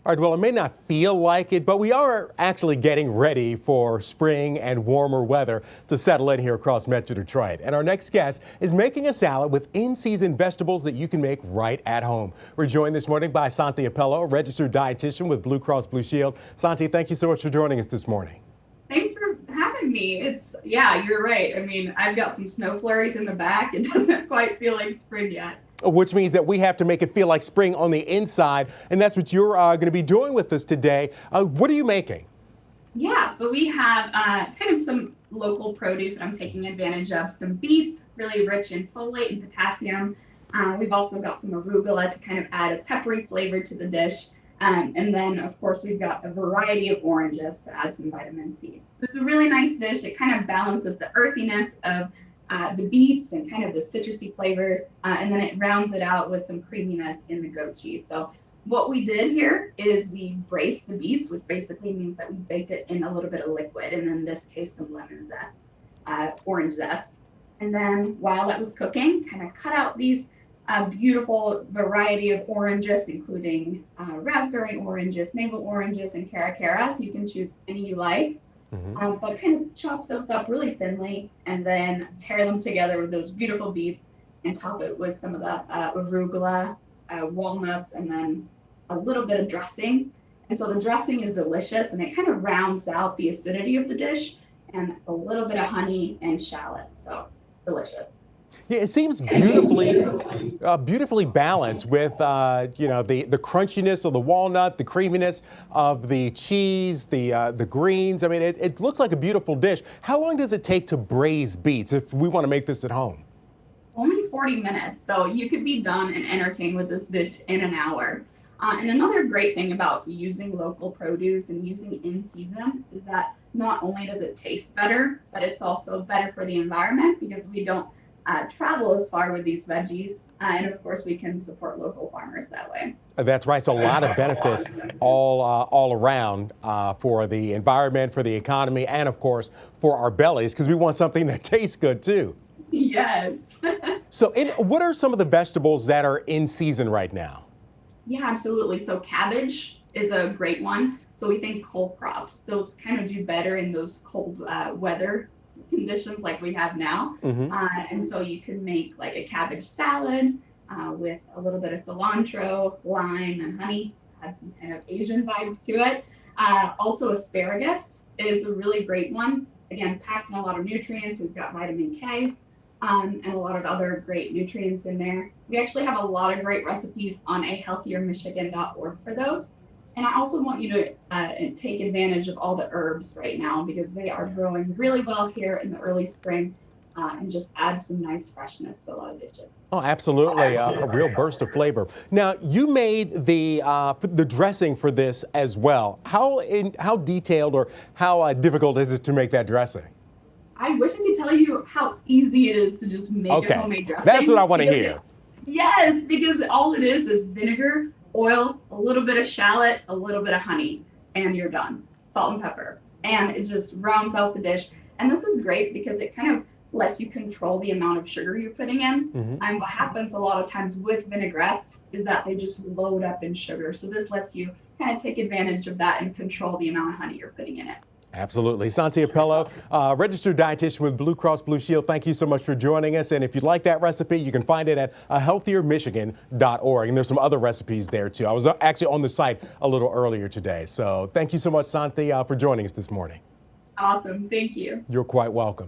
All right, well, it may not feel like it, but we are actually getting ready for spring and warmer weather to settle in here across Metro Detroit. And our next guest is making a salad with in-season vegetables that you can make right at home. We're joined this morning by Santi Apello, a registered dietitian with Blue Cross Blue Shield. Santi, thank you so much for joining us this morning. Thanks for having me. Yeah, you're right. I mean, I've got some snow flurries in the back. It doesn't quite feel like spring yet. Which means that we have to make it feel like spring on the inside, and that's what you're going to be doing with us today. What are you making? Yeah, so we have kind of some local produce that I'm taking advantage of. Some beets, really rich in folate and potassium. We've also got some arugula to kind of add a peppery flavor to the dish. And then, of course, we've got a variety of oranges to add some vitamin C. So it's a really nice dish. It kind of balances the earthiness of the beets and kind of the citrusy flavors, and then it rounds it out with some creaminess in the goat cheese. So what we did here is we braced the beets, which basically means that we baked it in a little bit of liquid, and in this case, some lemon zest, orange zest. And then while that was cooking, kind of cut out these beautiful variety of oranges, including raspberry oranges, maple oranges, and caracaras. You can choose any you like. But kind of chop those up really thinly and then pair them together with those beautiful beets and top it with some of the arugula, walnuts, and then a little bit of dressing. And so the dressing is delicious and it kind of rounds out the acidity of the dish, and a little bit of honey and shallots. So delicious. Yeah, it seems beautifully balanced with, the crunchiness of the walnut, the creaminess of the cheese, the greens. I mean, it looks like a beautiful dish. How long does it take to braise beets if we want to make this at home? Only 40 minutes. So you could be done and entertained with this dish in an hour. And another great thing about using local produce and using in season is that not only does it taste better, but it's also better for the environment because we don't travel as far with these veggies, and of course we can support local farmers that way. That's right. So a lot of benefits all around for the environment, for the economy, and of course for our bellies, because we want something that tastes good too. Yes. So what are some of the vegetables that are in season right now? Yeah, absolutely. So cabbage is a great one. So we think cold crops, those kind of do better in those cold weather conditions like we have now. And so you can make like a cabbage salad with a little bit of cilantro, lime, and honey, add some kind of Asian vibes to it. Also asparagus is a really great one. Again, packed in a lot of nutrients. We've got vitamin K and a lot of other great nutrients in there. We actually have a lot of great recipes on ahealthiermichigan.org for those. And I also want you to take advantage of all the herbs right now because they are growing really well here in the early spring and just add some nice freshness to a lot of dishes. Oh, absolutely. A real burst of flavor. Now, you made the dressing for this as well. How detailed or how difficult is it to make that dressing? I wish I could tell you how easy it is to just make a homemade dressing. That's what I want to hear. Yes, because all it is vinegar, oil, a little bit of shallot, a little bit of honey, and you're done. Salt and pepper. And it just rounds out the dish. And this is great because it kind of lets you control the amount of sugar you're putting in. And what happens a lot of times with vinaigrettes is that they just load up in sugar. So this lets you kind of take advantage of that and control the amount of honey you're putting in it. Absolutely. Santi Apello, registered dietitian with Blue Cross Blue Shield. Thank you so much for joining us. And if you'd like that recipe, you can find it at healthiermichigan.org. And there's some other recipes there, too. I was actually on the site a little earlier today. So thank you so much, Santi, for joining us this morning. Awesome. Thank you. You're quite welcome.